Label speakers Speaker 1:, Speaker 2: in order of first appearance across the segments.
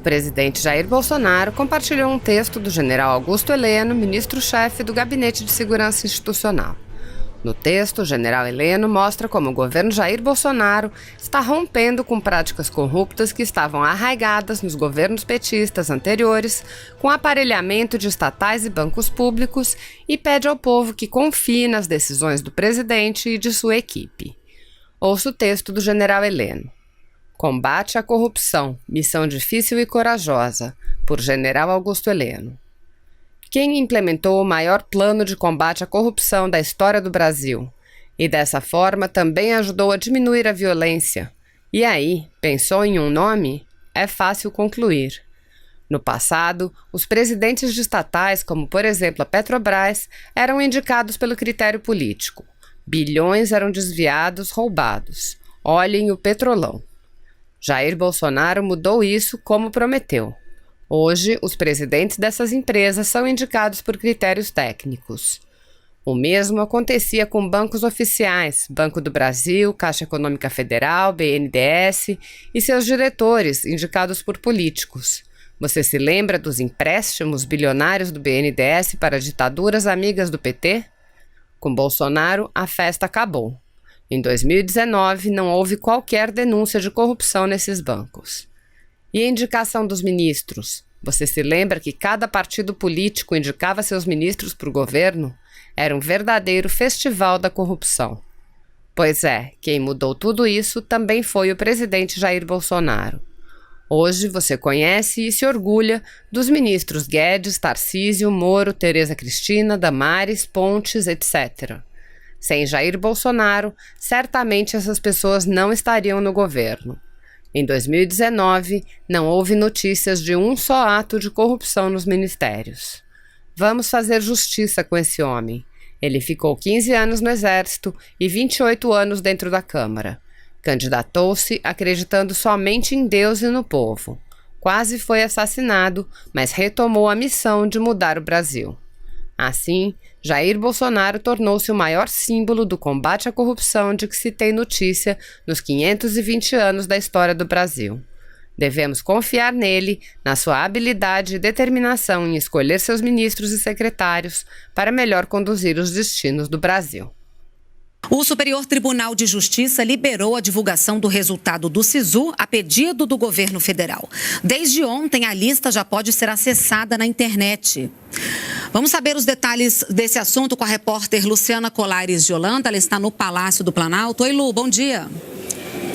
Speaker 1: presidente Jair Bolsonaro compartilhou um texto do general Augusto Heleno, ministro-chefe do Gabinete de Segurança Institucional. No texto, o general Heleno mostra como o governo Jair Bolsonaro está rompendo com práticas corruptas que estavam arraigadas nos governos petistas anteriores, com aparelhamento de estatais e bancos públicos, e pede ao povo que confie nas decisões do presidente e de sua equipe. Ouça o texto do general Heleno. Combate à corrupção, missão difícil e corajosa, por general Augusto Heleno. Quem implementou o maior plano de combate à corrupção da história do Brasil e dessa forma também ajudou a diminuir a violência. E aí, pensou em um nome? É fácil concluir. No passado, os presidentes de estatais, como por exemplo a Petrobras, eram indicados pelo critério político. Bilhões eram desviados, roubados. Olhem o Petrolão. Jair Bolsonaro mudou isso como prometeu. Hoje, os presidentes dessas empresas são indicados por critérios técnicos. O mesmo acontecia com bancos oficiais, Banco do Brasil, Caixa Econômica Federal, BNDES e seus diretores, indicados por políticos. Você se lembra dos empréstimos bilionários do BNDES para ditaduras amigas do PT? Com Bolsonaro, a festa acabou. Em 2019, não houve qualquer denúncia de corrupção nesses bancos. E a indicação dos ministros? Você se lembra que cada partido político indicava seus ministros para o governo? Era um verdadeiro festival da corrupção. Pois é, quem mudou tudo isso também foi o presidente Jair Bolsonaro. Hoje você conhece e se orgulha dos ministros Guedes, Tarcísio, Moro, Tereza Cristina, Damares, Pontes, etc. Sem Jair Bolsonaro, certamente essas pessoas não estariam no governo. Em 2019, não houve notícias de um só ato de corrupção nos ministérios. Vamos fazer justiça com esse homem. Ele ficou 15 anos no Exército e 28 anos dentro da Câmara. Candidatou-se acreditando somente em Deus e no povo. Quase foi assassinado, mas retomou a missão de mudar o Brasil. Assim, Jair Bolsonaro tornou-se o maior símbolo do combate à corrupção de que se tem notícia nos 520 anos da história do Brasil. Devemos confiar nele, na sua habilidade e determinação em escolher seus ministros e secretários para melhor conduzir os destinos do Brasil.
Speaker 2: O Superior Tribunal de Justiça liberou a divulgação do resultado do SISU a pedido do governo federal. Desde ontem, a lista já pode ser acessada na internet. Vamos saber os detalhes desse assunto com a repórter Luciana Colares de Holanda. Ela está no Palácio do Planalto. Oi, Lu, bom dia.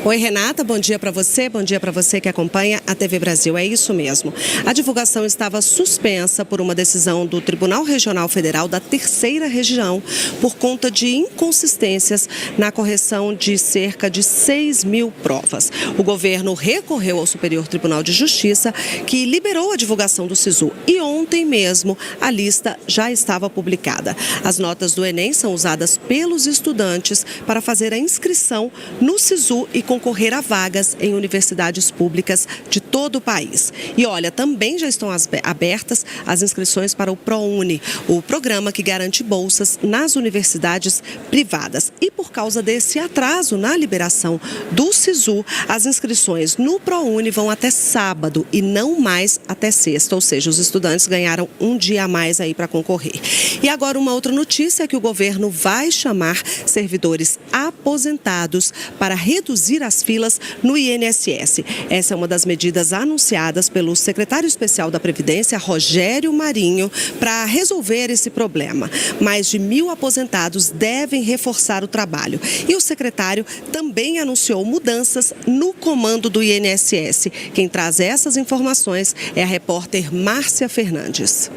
Speaker 3: Oi, Renata, bom dia para você que acompanha a TV Brasil. É isso mesmo. A divulgação estava suspensa por uma decisão do Tribunal Regional Federal da Terceira Região por conta de inconsistências na correção de cerca de 6.000 provas. O governo recorreu ao Superior Tribunal de Justiça, que liberou a divulgação do SISU. E ontem mesmo a lista já estava publicada. As notas do Enem são usadas pelos estudantes para fazer a inscrição no SISU e concorrer a vagas em universidades públicas de todo o país. E olha, também já estão abertas as inscrições para o ProUni, o programa que garante bolsas nas universidades privadas. E por causa desse atraso na liberação do SISU, as inscrições no ProUni vão até sábado e não mais até sexta, ou seja, os estudantes ganharam um dia a mais aí para concorrer. E agora uma outra notícia é que o governo vai chamar servidores aposentados para reduzir as filas no INSS. Essa é uma das medidas anunciadas pelo secretário especial da Previdência, Rogério Marinho, para resolver esse problema. Mais de 1.000 aposentados devem reforçar o trabalho. E o secretário também anunciou mudanças no comando do INSS. Quem traz essas informações é a repórter Márcia Fernandes.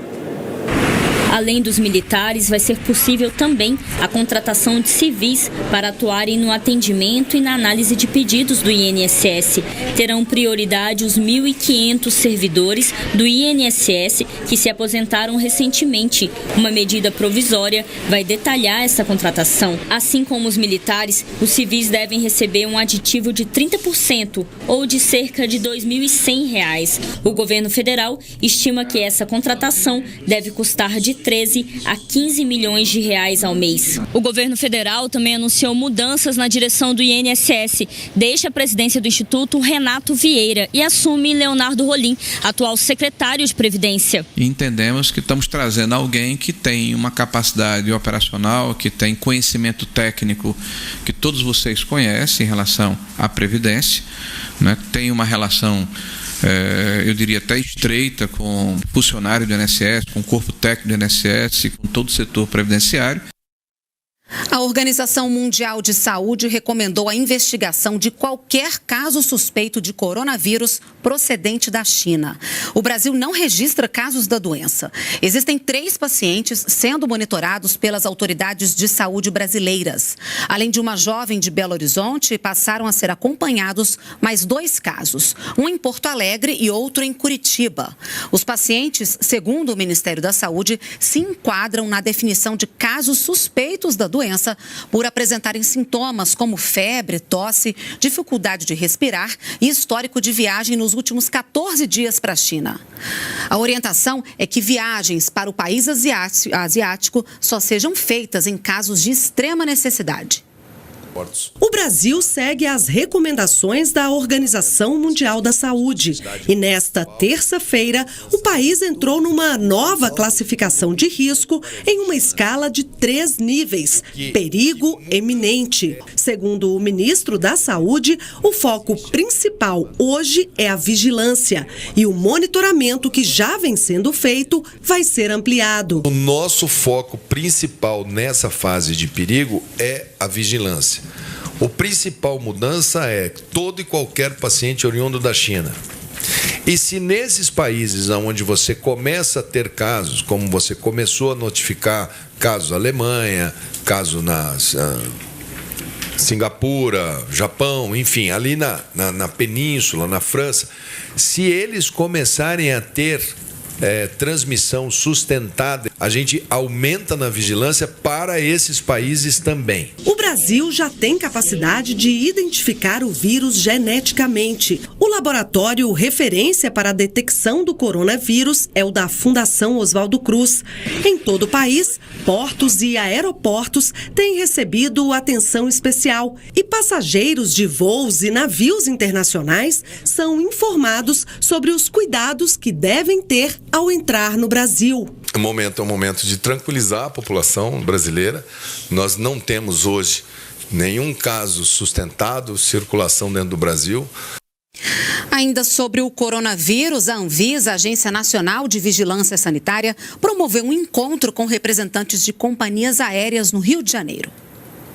Speaker 4: Além dos militares, vai ser possível também a contratação de civis para atuarem no atendimento e na análise de pedidos do INSS. Terão prioridade os 1.500 servidores do INSS que se aposentaram recentemente. Uma medida provisória vai detalhar essa contratação. Assim como os militares, os civis devem receber um aditivo de 30% ou de cerca de R$ 2.100. O governo federal estima que essa contratação deve custar de 13 a 15 milhões de reais ao mês. O governo federal também anunciou mudanças na direção do INSS. Deixa a presidência do Instituto Renato Vieira e assume Leonardo Rolim, atual secretário de Previdência.
Speaker 5: E entendemos que estamos trazendo alguém que tem uma capacidade operacional, que tem conhecimento técnico que todos vocês conhecem em relação à Previdência, né? Tem uma relação, eu diria até estreita, com funcionário do INSS, com o corpo técnico do INSS, com todo o setor previdenciário.
Speaker 2: A Organização Mundial de Saúde recomendou a investigação de qualquer caso suspeito de coronavírus procedente da China. O Brasil não registra casos da doença. Existem 3 pacientes sendo monitorados pelas autoridades de saúde brasileiras. Além de uma jovem de Belo Horizonte, passaram a ser acompanhados mais 2 casos, um em Porto Alegre e outro em Curitiba. Os pacientes, segundo o Ministério da Saúde, se enquadram na definição de casos suspeitos da doença por apresentarem sintomas como febre, tosse, dificuldade de respirar e histórico de viagem nos últimos 14 dias para a China. A orientação é que viagens para o país asiático só sejam feitas em casos de extrema necessidade.
Speaker 3: O Brasil segue as recomendações da Organização Mundial da Saúde. E nesta terça-feira, o país entrou numa nova classificação de risco em uma escala de 3 níveis, perigo eminente. Segundo o ministro da Saúde, o foco principal hoje é a vigilância. E o monitoramento que já vem sendo feito vai ser ampliado.
Speaker 6: O nosso foco principal nessa fase de perigo é a vigilância. A principal mudança é todo e qualquer paciente oriundo da China. E se nesses países onde você começa a ter casos, como você começou a notificar casos na Alemanha, caso na Singapura, Japão, enfim, ali na Península, na França, se eles começarem a ter transmissão sustentada, a gente aumenta na vigilância para esses países também.
Speaker 3: O Brasil já tem capacidade de identificar o vírus geneticamente. O laboratório referência para a detecção do coronavírus é o da Fundação Oswaldo Cruz. Em todo o país, portos e aeroportos têm recebido atenção especial e passageiros de voos e navios internacionais são informados sobre os cuidados que devem ter ao entrar no Brasil.
Speaker 6: O momento é um momento de tranquilizar a população brasileira. Nós não temos hoje nenhum caso sustentado, circulação dentro do Brasil.
Speaker 2: Ainda sobre o coronavírus, a Anvisa, a Agência Nacional de Vigilância Sanitária, promoveu um encontro com representantes de companhias aéreas no Rio de Janeiro.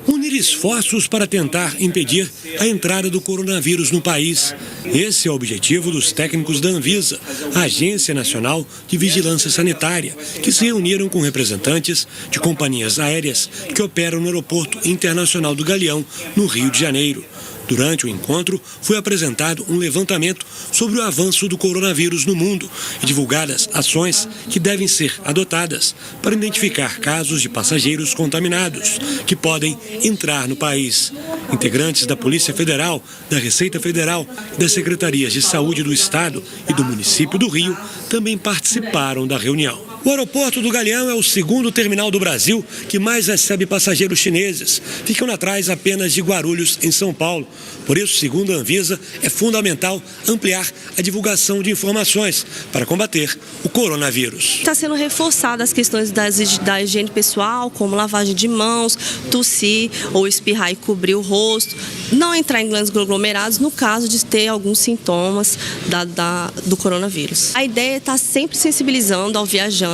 Speaker 7: Unir esforços para tentar impedir a entrada do coronavírus no país. Esse é o objetivo dos técnicos da Anvisa, a Agência Nacional de Vigilância Sanitária, que se reuniram com representantes de companhias aéreas que operam no Aeroporto Internacional do Galeão, no Rio de Janeiro. Durante o encontro, foi apresentado um levantamento sobre o avanço do coronavírus no mundo e divulgadas ações que devem ser adotadas para identificar casos de passageiros contaminados que podem entrar no país. Integrantes da Polícia Federal, da Receita Federal e das Secretarias de Saúde do Estado e do município do Rio também participaram da reunião. O aeroporto do Galeão é o segundo terminal do Brasil que mais recebe passageiros chineses, ficando atrás apenas de Guarulhos, em São Paulo. Por isso, segundo a Anvisa, é fundamental ampliar a divulgação de informações para combater o coronavírus.
Speaker 8: Está sendo reforçada as questões da higiene pessoal, como lavagem de mãos, tossir ou espirrar e cobrir o rosto, não entrar em grandes aglomerados no caso de ter alguns sintomas do coronavírus. A ideia é estar sempre sensibilizando ao viajante,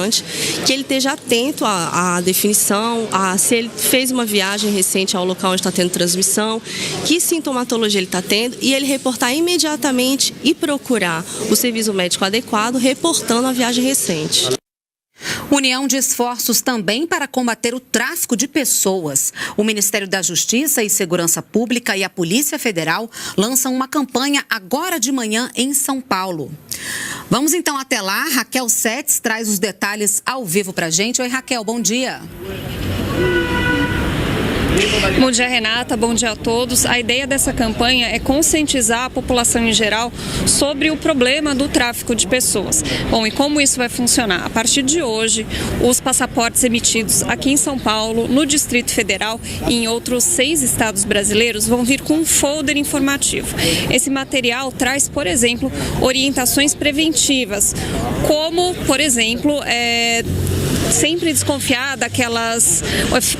Speaker 8: que ele esteja atento à definição, se ele fez uma viagem recente ao local onde está tendo transmissão, que sintomatologia ele está tendo, e ele reportar imediatamente e procurar o serviço médico adequado, reportando a viagem recente.
Speaker 2: União de esforços também para combater o tráfico de pessoas. O Ministério da Justiça e Segurança Pública e a Polícia Federal lançam uma campanha agora de manhã em São Paulo. Vamos então até lá. Raquel Setz traz os detalhes ao vivo pra gente. Oi, Raquel, bom dia.
Speaker 9: Bom dia, Renata. Bom dia a todos. A ideia dessa campanha é conscientizar a população em geral sobre o problema do tráfico de pessoas. Bom, e como isso vai funcionar? A partir de hoje, os passaportes emitidos aqui em São Paulo, no Distrito Federal e em outros 6 estados brasileiros vão vir com um folder informativo. Esse material traz, por exemplo, orientações preventivas, como, por exemplo, sempre desconfiar daquelas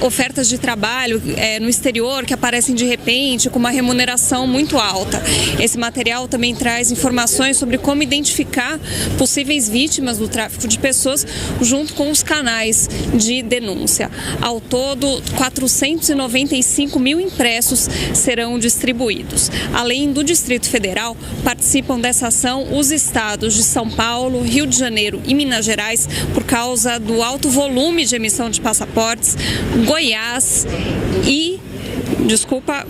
Speaker 9: ofertas de trabalho no exterior que aparecem de repente com uma remuneração muito alta. Esse material também traz informações sobre como identificar possíveis vítimas do tráfico de pessoas junto com os canais de denúncia. Ao todo, 495 mil impressos serão distribuídos. Além do Distrito Federal, participam dessa ação os estados de São Paulo, Rio de Janeiro e Minas Gerais por causa do alto volume de emissão de passaportes,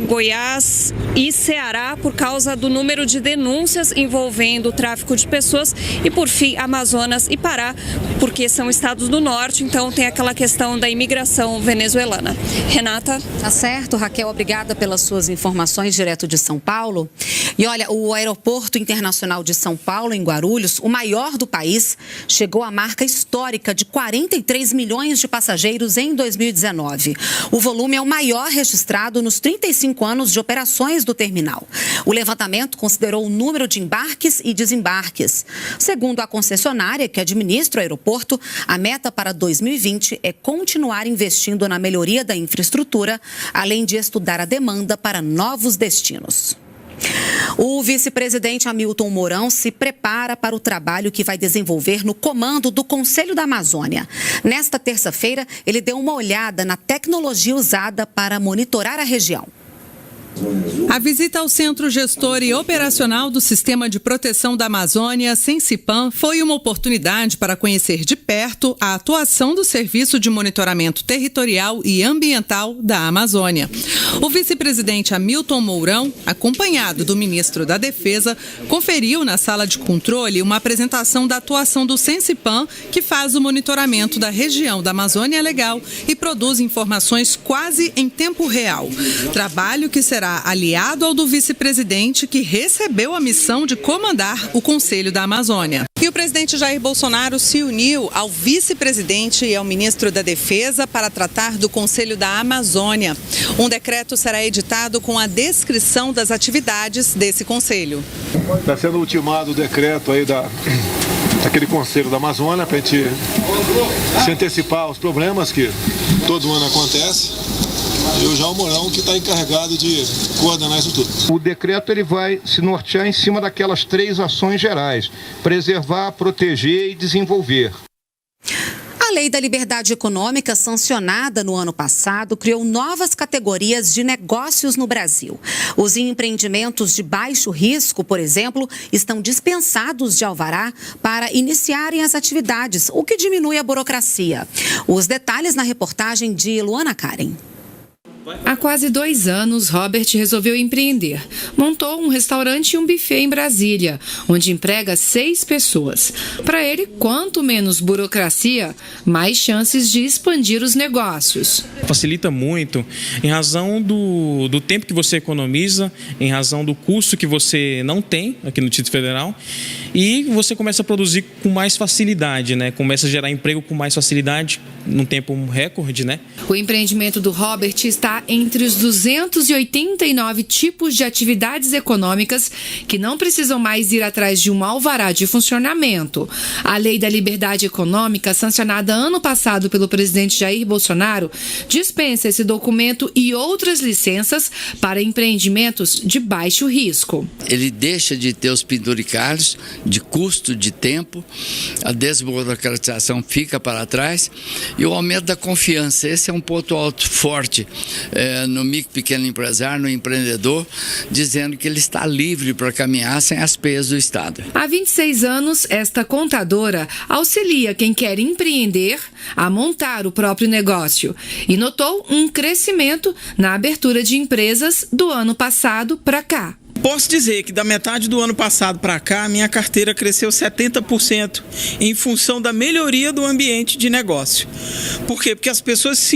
Speaker 9: Goiás e Ceará por causa do número de denúncias envolvendo o tráfico de pessoas e, por fim, Amazonas e Pará, porque são estados do norte, então tem aquela questão da imigração venezuelana. Renata?
Speaker 2: Tá certo, Raquel, obrigada pelas suas informações direto de São Paulo. E olha, o Aeroporto Internacional de São Paulo, em Guarulhos, o maior do país, chegou à marca histórica de 43 milhões de passageiros em 2019. O volume é o maior registrado nos 35 anos de operações do terminal. O levantamento considerou o número de embarques e desembarques. Segundo a concessionária que administra o aeroporto, a meta para 2020 é continuar investindo na melhoria da infraestrutura, além de estudar a demanda para novos destinos. O vice-presidente Hamilton Mourão se prepara para o trabalho que vai desenvolver no comando do Conselho da Amazônia. Nesta terça-feira, ele deu uma olhada na tecnologia usada para monitorar a região.
Speaker 10: A visita ao Centro Gestor e Operacional do Sistema de Proteção da Amazônia, Sensipan, foi uma oportunidade para conhecer de perto a atuação do Serviço de Monitoramento Territorial e Ambiental da Amazônia. O vice-presidente Hamilton Mourão, acompanhado do ministro da Defesa, conferiu na sala de controle uma apresentação da atuação do Sensipan, que faz o monitoramento da região da Amazônia Legal e produz informações quase em tempo real. Trabalho que será aliado ao do vice-presidente, que recebeu a missão de comandar o Conselho da Amazônia. E o presidente Jair Bolsonaro se uniu ao vice-presidente e ao ministro da Defesa para tratar do Conselho da Amazônia. Um decreto será editado com a descrição das atividades desse conselho.
Speaker 11: Está sendo ultimado o decreto aí daquele Conselho da Amazônia para a gente se antecipar aos problemas que todo ano acontece. E o João Mourão que está encarregado de coordenar isso tudo.
Speaker 12: O decreto ele vai se nortear em cima daquelas 3 ações gerais: preservar, proteger e desenvolver.
Speaker 2: A Lei da Liberdade Econômica, sancionada no ano passado, criou novas categorias de negócios no Brasil. Os empreendimentos de baixo risco, por exemplo, estão dispensados de alvará para iniciarem as atividades, o que diminui a burocracia. Os detalhes na reportagem de Luana Karen.
Speaker 13: Há quase 2 anos, Robert resolveu empreender. Montou um restaurante e um buffet em Brasília, onde emprega 6 pessoas. Para ele, quanto menos burocracia, mais chances de expandir os negócios.
Speaker 14: Facilita muito em razão do tempo que você economiza, em razão do custo que você não tem aqui no Distrito Federal, e você começa a produzir com mais facilidade, né? Começa a gerar emprego com mais facilidade, num tempo recorde, né?
Speaker 13: O empreendimento do Robert está entre os 289 tipos de atividades econômicas que não precisam mais ir atrás de um alvará de funcionamento. A Lei da Liberdade Econômica, sancionada ano passado pelo presidente Jair Bolsonaro, dispensa esse documento e outras licenças para empreendimentos de baixo risco.
Speaker 15: Ele deixa de ter os penduricalhos de custo, de tempo, a desburocratização fica para trás e o aumento da confiança. Esse é um ponto alto forte no micro pequeno empresário, no empreendedor, dizendo que ele está livre para caminhar sem as peias do Estado.
Speaker 13: Há 26 anos, esta contadora auxilia quem quer empreender a montar o próprio negócio e notou um crescimento na abertura de empresas do ano passado para cá.
Speaker 16: Posso dizer que da metade do ano passado para cá, a minha carteira cresceu 70% em função da melhoria do ambiente de negócio. Por quê? Porque as pessoas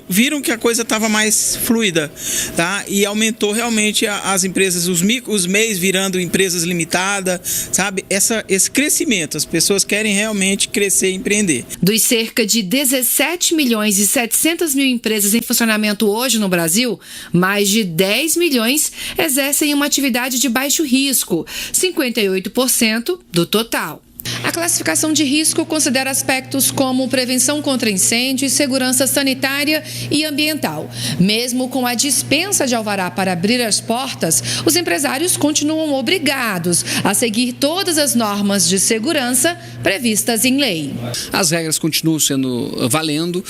Speaker 16: viram que a coisa estava mais fluida, tá? E aumentou realmente as empresas, os MEIs virando empresas limitadas, sabe? Esse crescimento, as pessoas querem realmente crescer e empreender.
Speaker 13: Dos cerca de 17 milhões e 700 mil empresas em funcionamento hoje no Brasil, mais de 10 milhões exercem uma atividade de baixo risco, 58% do total. A classificação de risco considera aspectos como prevenção contra incêndio, segurança sanitária e ambiental. Mesmo com a dispensa de alvará para abrir as portas, os empresários continuam obrigados a seguir todas as normas de segurança previstas em lei.
Speaker 17: As regras continuam sendo valendo,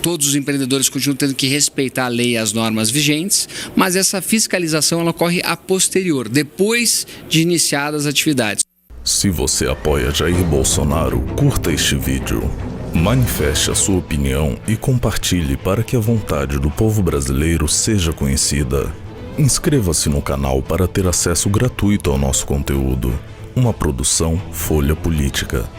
Speaker 17: todos os empreendedores continuam tendo que respeitar a lei e as normas vigentes, mas essa fiscalização ela ocorre a posterior, depois de iniciadas as atividades.
Speaker 18: Se você apoia Jair Bolsonaro, curta este vídeo, manifeste a sua opinião e compartilhe para que a vontade do povo brasileiro seja conhecida. Inscreva-se no canal para ter acesso gratuito ao nosso conteúdo. Uma produção Folha Política.